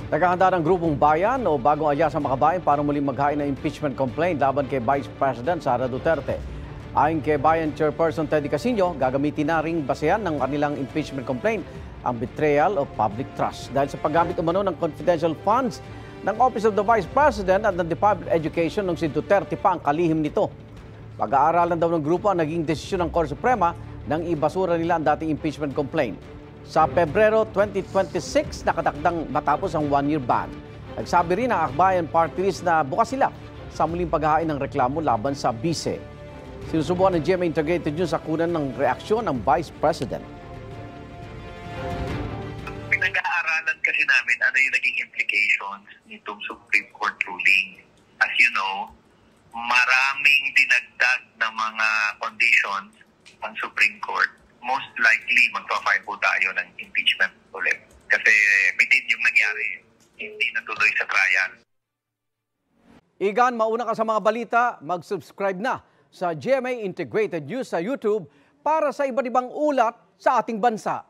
Naghahanda ng grupong bayan o bagong aya sa makabayan para muling maghain ng impeachment complaint laban kay Vice President Sara Duterte. Ayon kay Bayan Chairperson Teddy Casino, gagamitin na ring basehan ng kanilang impeachment complaint ang betrayal of public trust dahil sa paggamit umano ng confidential funds ng Office of the Vice President at ng Department of Education nung si Duterte pa ang kalihim nito. Pag-aaralan daw ng grupo ang naging desisyon ng Korte Suprema nang ibasura nila ang dating impeachment complaint. Sa Pebrero 2026, nakatakdang matapos ang one-year ban. Nagsabi rin ang Akbayan Party List na bukas sila sa muling paghahain ng reklamo laban sa bise. Sinusubukan ng GMA Integrated News sa kunan ng reaksyon ng Vice President. Pinag-aaralan kasi namin ano yung naging implications nitong Supreme Court ruling. As you know, maraming dinagdag na mga conditions ang Supreme Court. Most likely, magpa-file po tayo ng impeachment ulit. Kasi bitin yung nangyari, hindi natuloy sa trial. Igan, mauna ka sa mga balita, mag-subscribe na sa GMA Integrated News sa YouTube para sa iba't ibang ulat sa ating bansa.